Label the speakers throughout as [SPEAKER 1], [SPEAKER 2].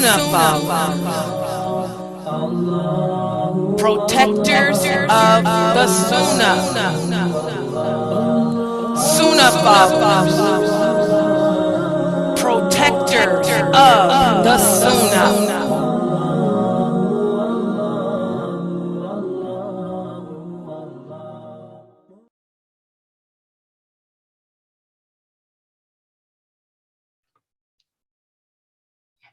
[SPEAKER 1] Sunnah followers, protectors of the Sunnah, Sunnah followers, protectors of the Sunnah.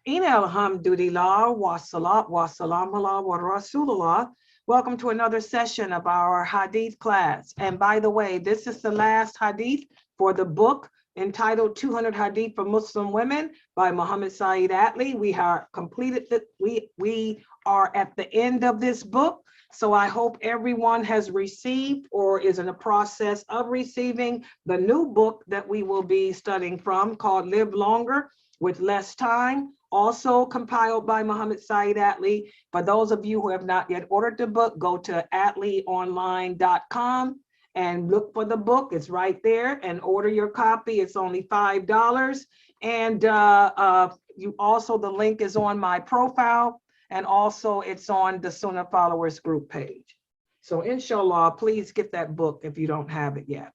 [SPEAKER 2] Ina alhamdulillah wa salat wa salam ala wa rasulullah. Welcome to another session of our Hadith class. And by the way, this is the last Hadith for the book entitled 200 Hadith for Muslim Women by Muhammad Saeed Atli. We are completed that we are at the end of this book. So I hope everyone has received or is in the process of receiving the new book that we will be studying from called Live Longer with Less Time, also compiled by Muhammad Saeed Atli. For those of you who have not yet ordered the book, go to atlionline.com and look for the book. It's right there, and order your copy. It's only $5. And you also, the link is on my profile, and also it's on the Sunnah Followers group page. So inshallah, please get that book if you don't have it yet.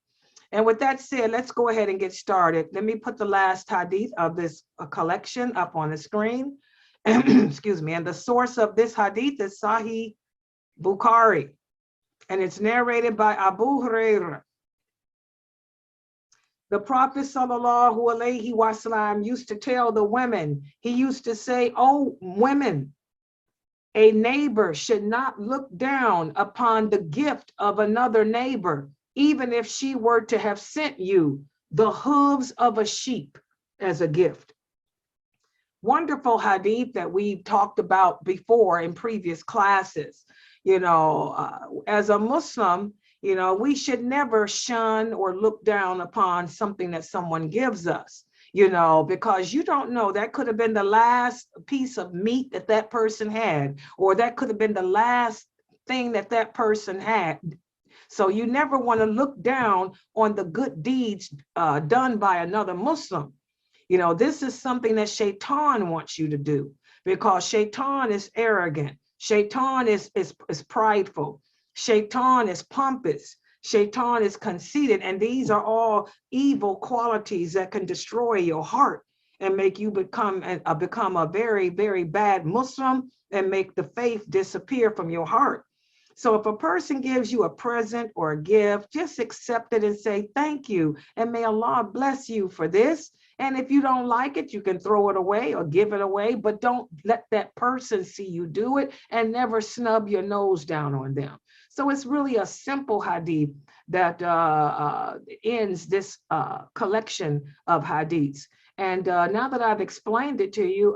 [SPEAKER 2] And with that said, let's go ahead and get started. Let me put the last hadith of this collection up on the screen. Excuse me. And the source of this hadith is Sahih Bukhari, and it's narrated by Abu Huraira. The Prophet sallallahu alaihi wasallam used to tell the women, he used to say, "Oh, women, a neighbor should not look down upon the gift of another neighbor, even if she were to have sent you the hooves of a sheep as a gift." Wonderful hadith that we've talked about before in previous classes. As a Muslim, we should never shun or look down upon something that someone gives us, because you don't know, that could have been the last piece of meat that that person had, or that could have been the last thing that that person had. So you never want to look down on the good deeds done by another Muslim. This is something that Shaitan wants you to do, because Shaitan is arrogant. Shaitan is prideful. Shaitan is pompous. Shaitan is conceited. And these are all evil qualities that can destroy your heart and make you become a very, very bad Muslim and make the faith disappear from your heart. So if a person gives you a present or a gift, just accept it and say, "Thank you, and may Allah bless you for this." And if you don't like it, you can throw it away or give it away, but don't let that person see you do it, and never snub your nose down on them. So it's really a simple hadith that ends this collection of hadiths. And now that I've explained it to you,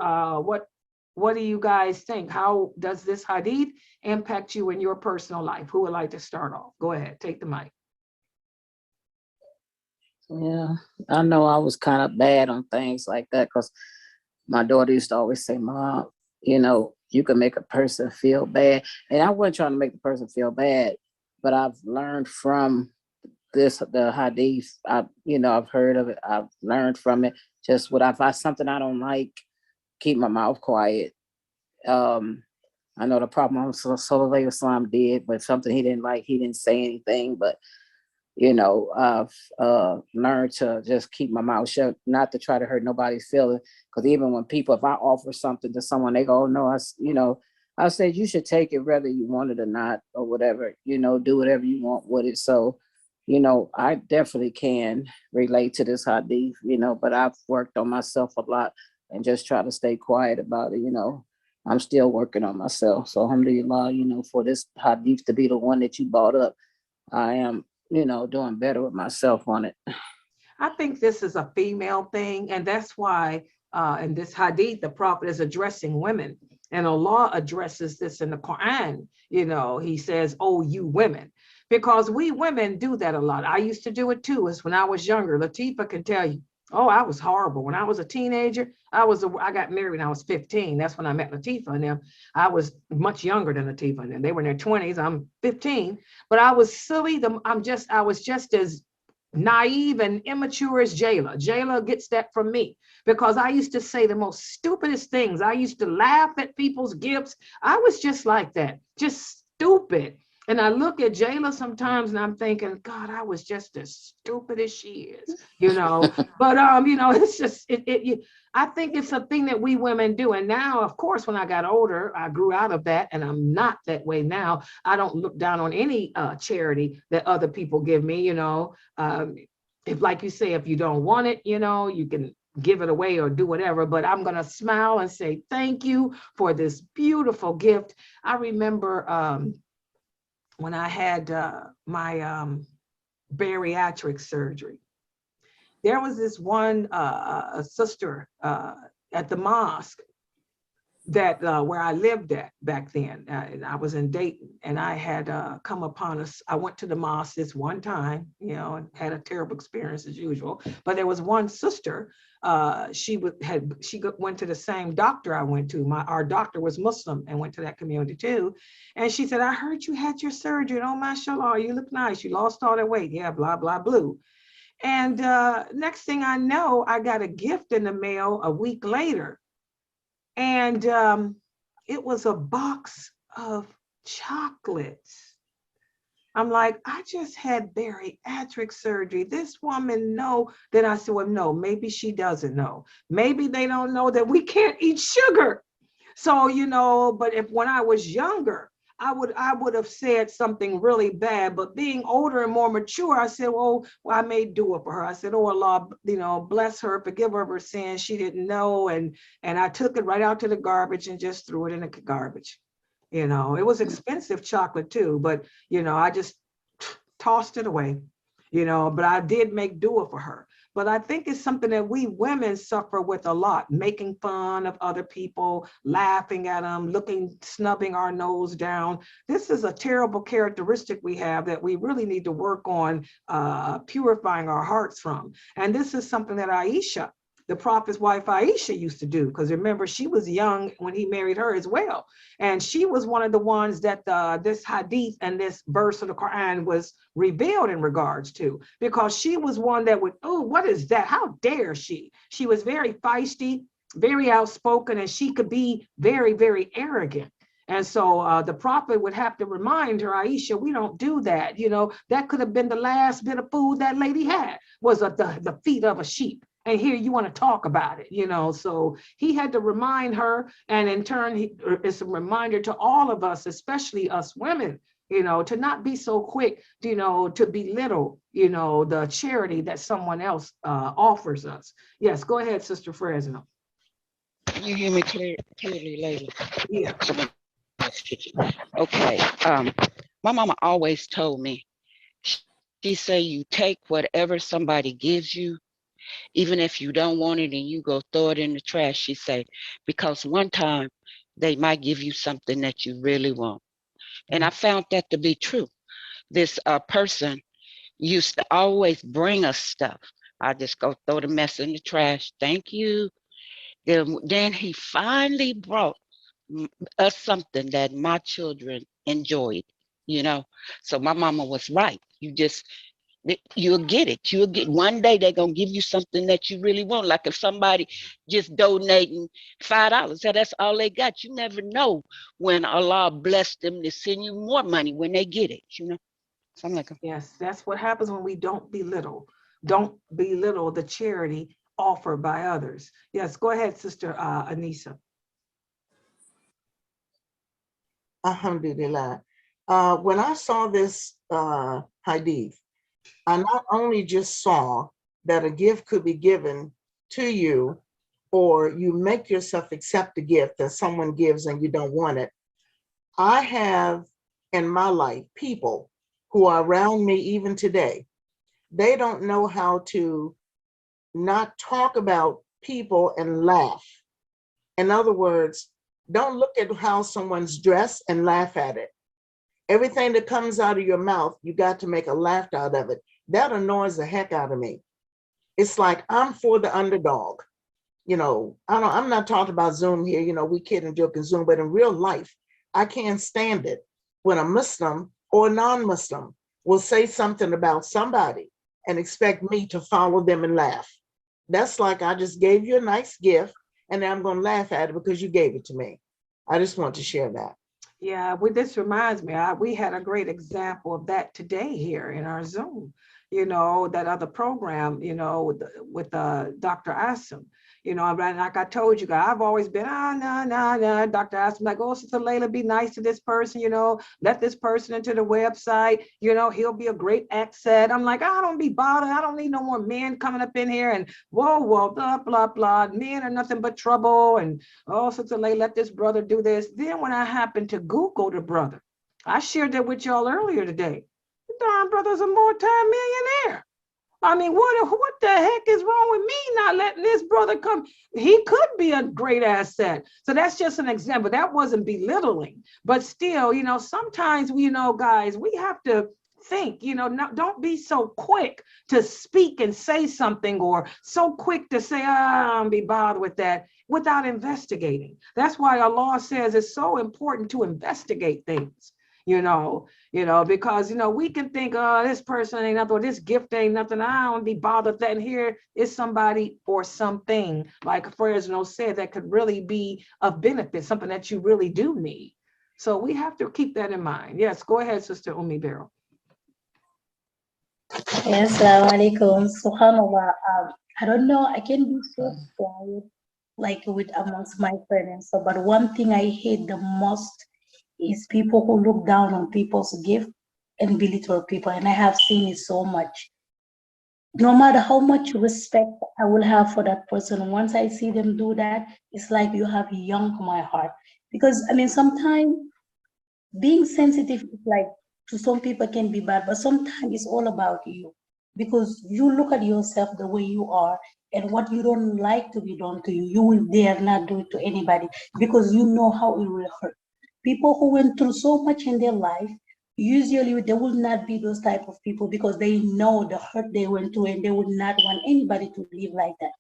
[SPEAKER 2] what do you guys think? How does this hadith impact you in your personal life? Who would like to start off? Go ahead, take the mic.
[SPEAKER 3] Yeah, I know I was kind of bad on things like that, because my daughter used to always say, "Mom, you can make a person feel bad." And I wasn't trying to make the person feel bad, but I've learned from the hadith. I've heard of it. I've learned from it. Just if I something I don't like, keep my mouth quiet. I know the problem Sallallahu Alaihi Wasallam did, but something he didn't like, he didn't say anything. But I've learned to just keep my mouth shut, not to try to hurt nobody's feelings. Because even when if I offer something to someone, they go, "Oh, no, I said you should take it whether you want it or not, or whatever. Do whatever you want with it." So, I definitely can relate to this hadith. But I've worked on myself a lot and just try to stay quiet about it. I'm still working on myself. So alhamdulillah, for this hadith to be the one that you brought up, I am, doing better with myself on it.
[SPEAKER 2] I think this is a female thing, and that's why in this hadith, the Prophet is addressing women, and Allah addresses this in the Quran. He says, "Oh, you women," because we women do that a lot. I used to do it too, as when I was younger. Latifa can tell you. Oh, I was horrible. When I was a teenager, I got married when I was 15. That's when I met Latifa and them. I was much younger than Latifa and them. They were in their 20s. I'm 15. But I was silly. I was just as naive and immature as Jayla. Jayla gets that from me because I used to say the most stupidest things. I used to laugh at people's gifts. I was just like that, just stupid. And I look at Jayla sometimes and I'm thinking, God, I was just as stupid as she is, you know. But you know, it's just I think it's a thing that we women do. And now, of course, when I got older, I grew out of that, and I'm not that way now. I don't look down on any charity that other people give me, you know. If, like you say, if you don't want it, you know, you can give it away or do whatever, but I'm going to smile and say thank you for this beautiful gift. I remember when I had my bariatric surgery, there was this one sister at the mosque that where I lived at back then. I was in Dayton, and I had come upon us. I went to the mosque this one time, you know, and had a terrible experience as usual. But there was one sister. She went to the same doctor I went to. Our doctor was Muslim and went to that community too. And she said, "I heard you had your surgery. And, oh, mashallah, you look nice. You lost all that weight. Yeah, blah blah blue." And next thing I know, I got a gift in the mail a week later. And it was a box of chocolates. I'm like, I just had bariatric surgery. This woman know. Then I said, well, no, maybe she doesn't know. Maybe they don't know that we can't eat sugar. So, you know, but when I was younger, I would have said something really bad, but being older and more mature, I said, well, I made dua for her. I said, oh, Allah, you know, bless her, forgive her of her sins. She didn't know. And I took it right out to the garbage and just threw it in the garbage. You know, it was expensive chocolate too, but, you know, I just tossed it away, you know, but I did make dua for her. But I think it's something that we women suffer with a lot, making fun of other people, laughing at them, snubbing our nose down. This is a terrible characteristic we have that we really need to work on purifying our hearts from. And this is something that Aisha, the prophet's wife Aisha, used to do, because remember, she was young when he married her as well. And she was one of the ones that this hadith and this verse of the Quran was revealed in regards to, because she was one that would, oh, what is that? How dare she? She was very feisty, very outspoken, and she could be very, very arrogant. And so the prophet would have to remind her, Aisha, we don't do that. You know, that could have been the last bit of food that lady had, was the feet of a sheep. And here you want to talk about it, you know. So he had to remind her, and in turn, it's a reminder to all of us, especially us women, you know, to not be so quick, you know, to belittle, you know, the charity that someone else offers us. Yes, go ahead, Sister Fresno.
[SPEAKER 4] You hear me clearly, lady?
[SPEAKER 2] Yeah.
[SPEAKER 4] Okay. My mama always told me, she say, you take whatever somebody gives you, even if you don't want it, and you go throw it in the trash, she say, because one time they might give you something that you really want. And I found that to be true. This person used to always bring us stuff. I just go throw the mess in the trash. Thank you. Then he finally brought us something that my children enjoyed, you know. So my mama was right. You'll get it. You'll get, one day they're gonna give you something that you really want. Like if somebody just donating $5, so that's all they got. You never know when Allah blessed them to send you more money when they get it, you know. So I'm like,
[SPEAKER 2] yes, that's what happens when we don't belittle the charity offered by others. Yes, go ahead, Sister Anissa.
[SPEAKER 5] Alhamdulillah. When I saw this hadith, I not only just saw that a gift could be given to you, or you make yourself accept a gift that someone gives and you don't want it. I have in my life people who are around me even today. They don't know how to not talk about people and laugh. In other words, don't look at how someone's dressed and laugh at it. Everything that comes out of your mouth, you got to make a laugh out of it. That annoys the heck out of me. It's like, I'm for the underdog. You know, I'm not talking about Zoom here, you know, we kid and joke and Zoom, but in real life, I can't stand it when a Muslim or non-Muslim will say something about somebody and expect me to follow them and laugh. That's like I just gave you a nice gift and I'm going to laugh at it because you gave it to me. I just want to share that.
[SPEAKER 2] Yeah, this reminds me, we had a great example of that today here in our Zoom, that other program, with Dr. Asim, and like I told you guys, I've always been, no, Dr. Asim, like, oh, Sister Layla, be nice to this person, let this person into the website, he'll be a great asset. I'm like, I don't be bothered. I don't need no more men coming up in here and whoa, blah, blah, blah. Men are nothing but trouble. And oh, Sister Layla, let this brother do this. Then when I happened to Google the brother, I shared that with y'all earlier today. The darn brother's a multi-millionaire. I mean, what the heck is wrong with me not letting this brother come? He could be a great asset. So that's just an example. That wasn't belittling, but still, sometimes, guys, we have to think, don't be so quick to speak and say something, or so quick to say, don't be bothered with that, without investigating. That's why Allah says it's so important to investigate things. Because, we can think, oh, this person ain't nothing, or this gift ain't nothing, I don't be bothered with that. And here is somebody or something, like Fresno said, that could really be of benefit, something that you really do need. So we have to keep that in mind. Yes, go ahead, Sister Umi Barrow.
[SPEAKER 6] Yes, Assalamu alaikum. Subhanallah. I don't know, I can be so quiet, like with amongst my friends. So, but one thing I hate the most is people who look down on people's gift and belittle people. And I have seen it so much. No matter how much respect I will have for that person, once I see them do that, it's like you have young my heart. Because I mean, sometimes being sensitive is like, to some people can be bad, but sometimes it's all about you. Because you look at yourself the way you are, and what you don't like to be done to you, you will dare not do it to anybody, because you know how it will hurt. People who went through so much in their life, usually they will not be those type of people, because they know the hurt they went through, and they would not want anybody to live like that.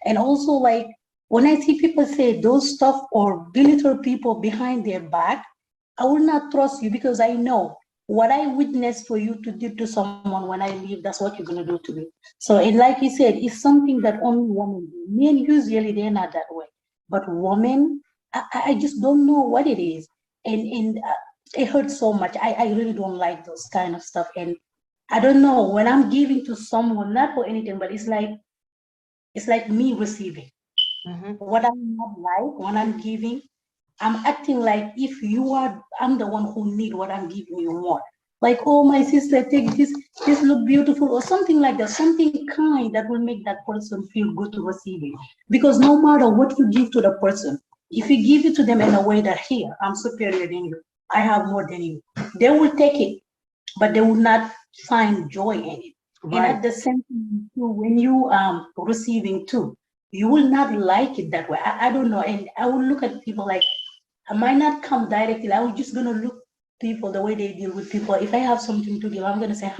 [SPEAKER 6] And also, like, when I see people say those stuff or belittle people behind their back, I will not trust you, because I know what I witnessed for you to do to someone when I leave, that's what you're going to do to me. So, and like you said, it's something that only women do. Men, usually, they're not that way. But women, I just don't know what it is. And it hurts so much. I really don't like those kind of stuff. And I don't know, when I'm giving to someone, not for anything, but it's like me receiving. What I'm not like, when I'm giving, I'm acting like if I'm the one who need what I'm giving you more. Like, oh, my sister, take this look beautiful, or something like that, something kind that will make that person feel good to receive it. Because no matter what you give to the person, if you give it to them in a way that, here, I'm superior than you, I have more than you, they will take it, but they will not find joy in it. Right. And at the same time, too, when you receiving too, you will not like it that way. I don't know. And I will look at people like, I might not come directly. I'm just going to look people the way they deal with people. If I have something to give, I'm going to say,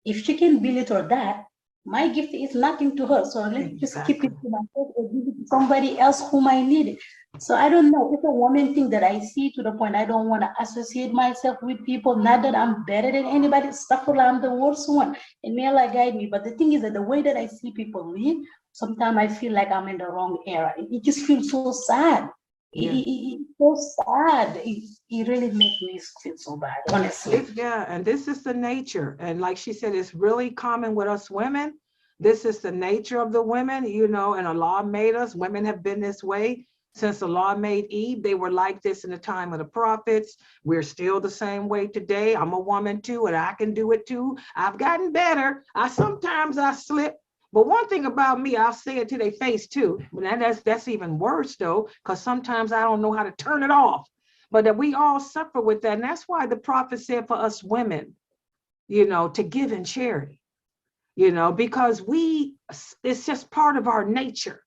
[SPEAKER 6] if she can belittle that, my gift is nothing to her. So let's just keep it to myself or give it to somebody else who might need it. So I don't know. It's a woman thing that I see, to the point I don't want to associate myself with people. Not that I'm better than anybody. Astaghfirullah, I'm the worst one. And may Allah guide me. But the thing is that the way that I see people live, sometimes I feel like I'm in the wrong era. It just feels so sad. Yeah. It's so sad. It really makes me feel so bad, honestly.
[SPEAKER 2] And this is the nature. And like she said, it's really common with us women. This is the nature of the women, and Allah made us. Women have been this way since Allah made Eve. They were like this in the time of the prophets. We're still the same way today. I'm a woman too, and I can do it too. I've gotten better. Sometimes I slip. But one thing about me, I'll say it to their face too. But that's even worse though, because sometimes I don't know how to turn it off. But that we all suffer with that. And that's why the prophet said for us women, to give in charity, because it's just part of our nature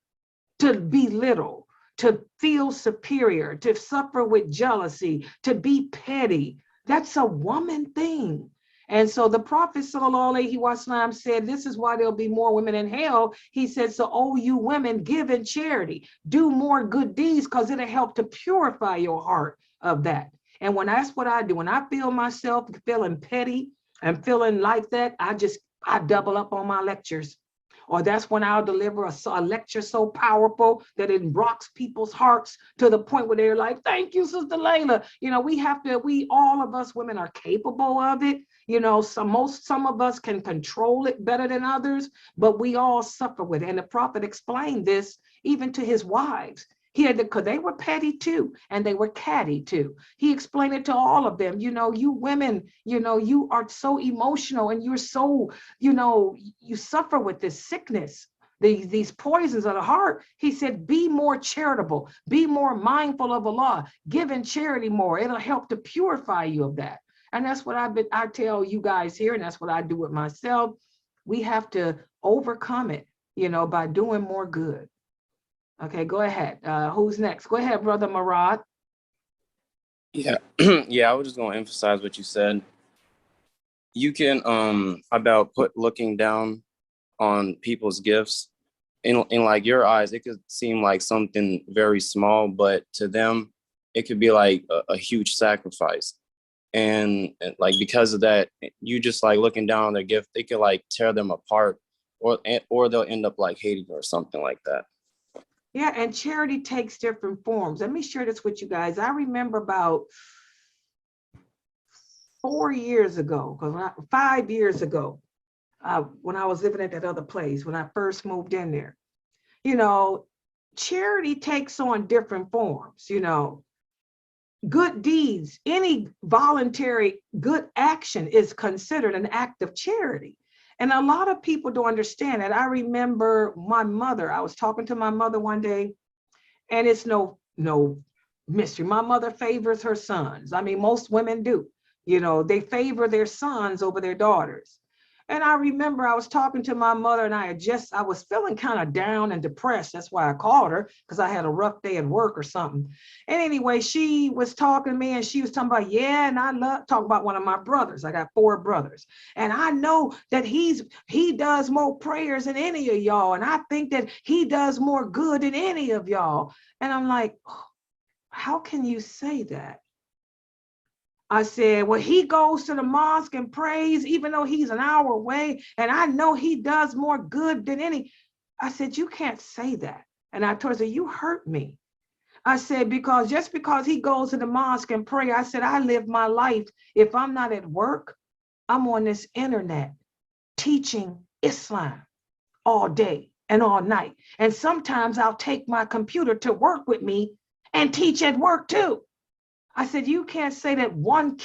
[SPEAKER 2] to belittle, to feel superior, to suffer with jealousy, to be petty. That's a woman thing. And so the Prophet sallallahu alaihi wasallam said, this is why there'll be more women in hell. He said, so, oh, you women, give in charity, do more good deeds, because it'll help to purify your heart of that. And that's what I do. When I feel myself feeling petty and feeling like that, I just I double up on my lectures. Or that's when I'll deliver a lecture so powerful that it rocks people's hearts to the point where they're like, thank you, Sister Layla. You know, all of us women are capable of it. You know, some of us can control it better than others, but we all suffer with it. And the prophet explained this even to his wives. Because they were petty too, and they were catty too. He explained it to all of them. You know, you women, you know, you are so emotional and you're so, you know, you suffer with this sickness, these poisons of the heart. He said, be more charitable, be more mindful of Allah, give in charity more. It'll help to purify you of that. And that's what I tell you guys here, and that's what I do with myself. We have to overcome it, you know, by doing more good. Okay, go ahead. Who's next? Go ahead, Brother Murad.
[SPEAKER 7] Yeah, yeah, I was just gonna emphasize what you said. You can about looking down on people's gifts. In like your eyes, it could seem like something very small, but to them, it could be like a huge sacrifice. And like because of that, you just like looking down on their gift, they could like tear them apart, or they'll end up like hating or something like that.
[SPEAKER 2] Yeah, and charity takes different forms. Let me share this with you guys. I remember about 4 years ago, 5 years ago, when I was living at that other place, when I first moved in there, you know, charity takes on different forms, you know. Good deeds, any voluntary good action is considered an act of charity. And a lot of people don't understand that. I remember my mother, I was talking to my mother one day, and it's no mystery. My mother favors her sons. I mean, most women do. You know, they favor their sons over their daughters. And I remember I was talking to my mother, and I was feeling kind of down and depressed. That's why I called her, because I had a rough day at work or something. And anyway, she was talking to me, and she was talking about, yeah, and I love talking about one of my brothers. I got 4 brothers. And I know that he does more prayers than any of y'all. And I think that he does more good than any of y'all. And I'm like, oh, how can you say that? I said, well, he goes to the mosque and prays, even though he's an hour away, and I know he does more good than any. I said, you can't say that. And I told her, you hurt me. I said, because just because he goes to the mosque and pray, I said, I live my life. If I'm not at work, I'm on this internet teaching Islam all day and all night. And sometimes I'll take my computer to work with me and teach at work too. I said, you can't say that one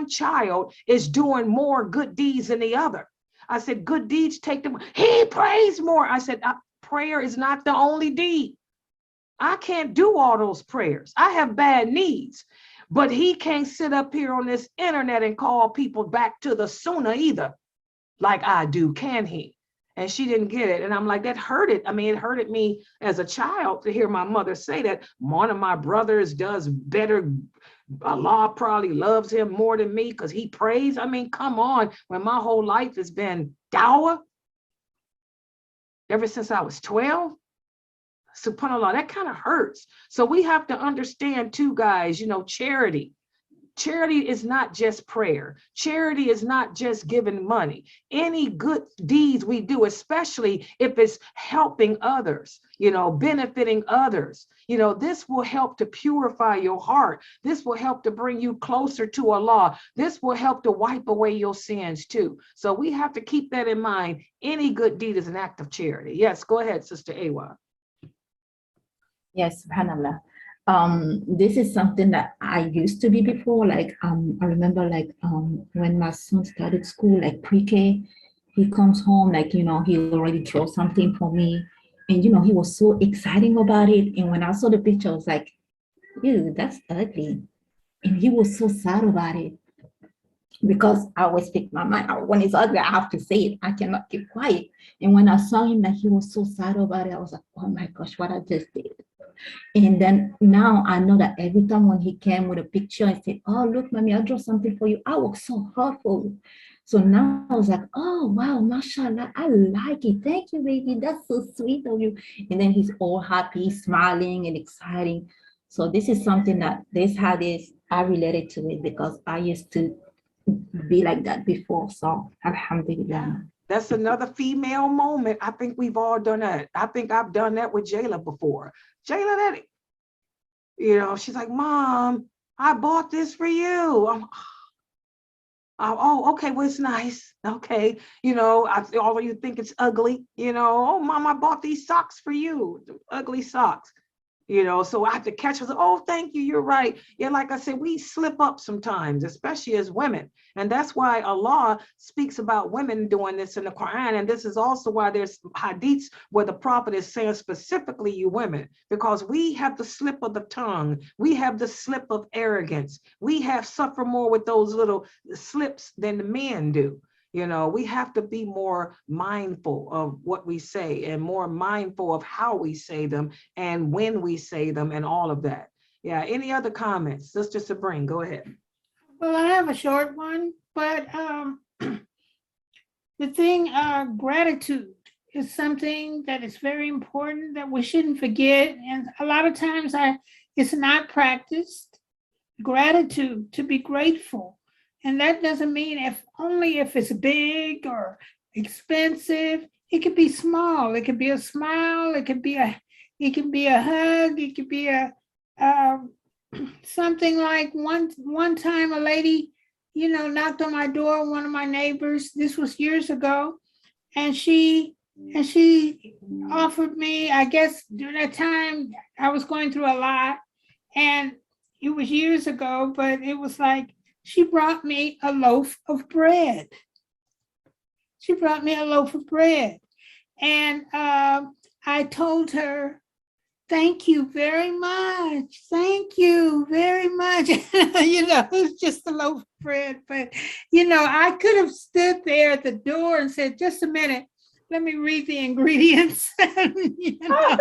[SPEAKER 2] child is doing more good deeds than the other. I said, good deeds take them. He prays more. I said, prayer is not the only deed. I can't do all those prayers. I have bad needs, but he can't sit up here on this internet and call people back to the sunnah either, like I do, can he? And she didn't get it. And I'm like, that hurted. I mean, it hurted me as a child to hear my mother say that one of my brothers does better. Allah probably loves him more than me because he prays. I mean, come on, when my whole life has been dawah, ever since I was 12, subhanAllah, that kind of hurts. So we have to understand too, guys, you know, charity. Charity is not just prayer. Charity is not just giving money. Any good deeds we do, especially if it's helping others, you know, benefiting others, you know, this will help to purify your heart. This will help to bring you closer to Allah. This will help to wipe away your sins too. So we have to keep that in mind. Any good deed is an act of charity. Yes, go ahead, Sister Awa.
[SPEAKER 8] Yes, subhanallah. This is something that I used to be before. Like, I remember like when my son started school, like pre-K, he comes home, like, you know, he already drew something for me. And, you know, he was so exciting about it. And when I saw the picture, I was like, ew, that's ugly. And he was so sad about it. Because I always speak my mind. When it's ugly, I have to say it. I cannot keep quiet. And when I saw him, like, he was so sad about it, I was like, oh my gosh, what I just did. And then now I know that every time when he came with a picture and said, oh, look, mommy, I drew something for you. I worked so hard for you. So now I was like, oh, wow, mashallah, I like it. Thank you, baby. That's so sweet of you. And then he's all happy, smiling and exciting. So this is something that this hadith, I related to it because I used to be like that before. So alhamdulillah.
[SPEAKER 2] That's another female moment. I think we've all done that. I think I've done that with Jayla before. Jayla, that, you know, she's like, Mom, I bought this for you. Oh, okay, well, it's nice. Okay, you know, although you think it's ugly, you know, oh, Mom, I bought these socks for you, ugly socks. You know, so I have to catch her. Oh, thank you. You're right. Yeah, like I said, we slip up sometimes, especially as women. And that's why Allah speaks about women doing this in the Quran. And this is also why there's hadiths where the Prophet is saying specifically you women, because we have the slip of the tongue. We have the slip of arrogance. We have suffered more with those little slips than the men do. You know, we have to be more mindful of what we say and more mindful of how we say them and when we say them and all of that. Yeah, any other comments? Sister Sabrine, go ahead.
[SPEAKER 9] Well, I have a short one, but the thing, gratitude is something that is very important that we shouldn't forget. And a lot of times it's not practiced. Gratitude, to be grateful. And that doesn't mean only if it's big or expensive. It could be small. It could be a smile. It could be a hug. It could be a something like one time a lady, you know, knocked on my door, one of my neighbors. This was years ago, and she offered me. I guess during that time I was going through a lot, and it was years ago, but it was like, she brought me a loaf of bread. She brought me a loaf of bread. And I told her, thank you very much. Thank you very much. You know, it was just a loaf of bread. But, you know, I could have stood there at the door and said, just a minute, let me read the ingredients. You know?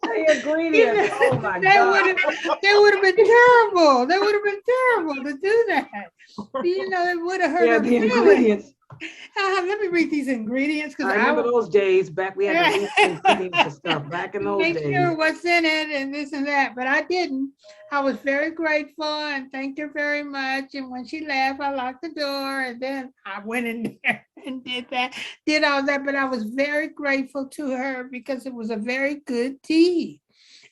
[SPEAKER 2] The ingredients. Oh my God.
[SPEAKER 9] That would have been terrible. That would have been terrible to do that. You know, it would have hurt her
[SPEAKER 2] the
[SPEAKER 9] feelings.
[SPEAKER 2] ingredients.
[SPEAKER 9] Let me read these ingredients, because
[SPEAKER 2] I remember those days back. We had to read the ingredients and stuff back in those
[SPEAKER 9] make
[SPEAKER 2] days.
[SPEAKER 9] sure what's in it and this and that, but I didn't. I was very grateful and thanked her very much. And when she left, I locked the door, and then I went in there and did all that. But I was very grateful to her because it was a very good deed.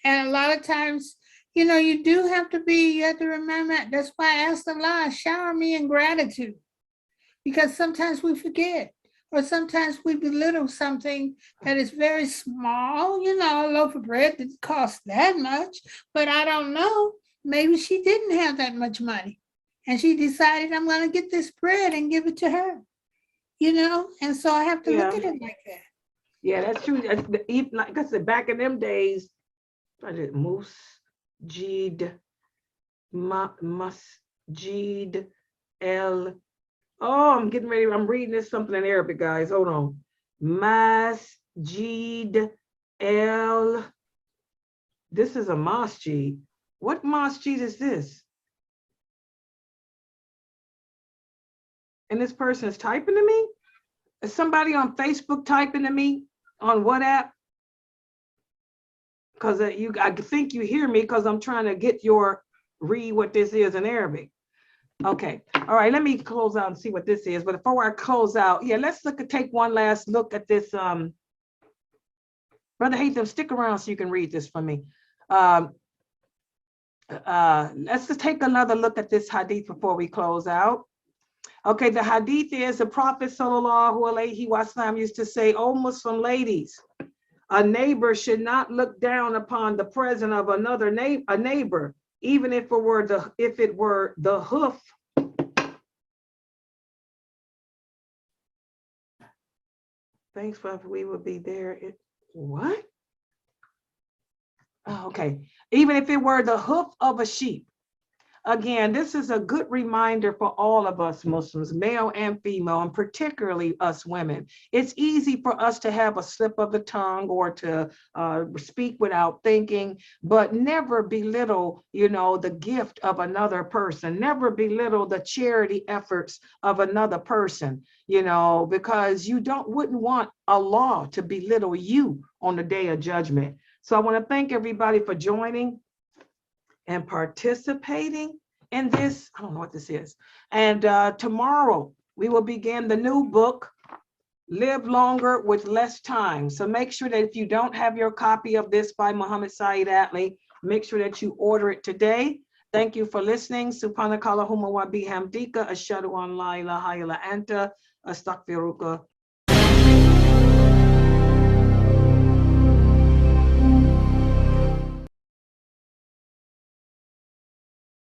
[SPEAKER 9] And a lot of times, you know, you have to remember that. That's why I asked Allah, shower me in gratitude. Because sometimes we forget, or sometimes we belittle something that is very small. You know, a loaf of bread didn't cost that much, but I don't know. Maybe she didn't have that much money, and she decided, I'm going to get this bread and give it to her. You know, and so I have to look at it like that.
[SPEAKER 2] Yeah, that's true. Like I said, back in them days, Masjid El. Oh, I'm getting ready. I'm reading this something in Arabic, guys. Hold on. Masjid El. This is a masjid. What masjid is this? And this person is typing to me? Is somebody on Facebook typing to me on WhatsApp? Because I think you hear me because I'm trying to read what this is in Arabic. Okay, all right, let me close out and see what this is. But before I close out, yeah, let's take one last look at this. Brother Hatham, stick around so you can read this for me. Let's just take another look at this hadith before we close out. Okay, the hadith is the Prophet sallallahu alaihi wasallam used to say, "Oh, Muslim ladies, a neighbor should not look down upon the present of another neighbor, even if it were the hoof." Thanks for we would be there. What? Oh, okay. Even if it were the hoof of a sheep. Again, this is a good reminder for all of us Muslims, male and female, and particularly us women. It's easy for us to have a slip of the tongue or to speak without thinking, but never belittle, the gift of another person. Never belittle the charity efforts of another person, because you wouldn't want Allah to belittle you on the day of judgment. So I want to thank everybody for joining and participating in this, I don't know what this is. And tomorrow we will begin the new book, Live Longer with Less Time. So make sure that if you don't have your copy of this by Muhammad Saeed Atley, make sure that you order it today. Thank you for listening. Subhanakallahumma wa bihamdika ashhadu an la ilaha illa anta astaghfiruka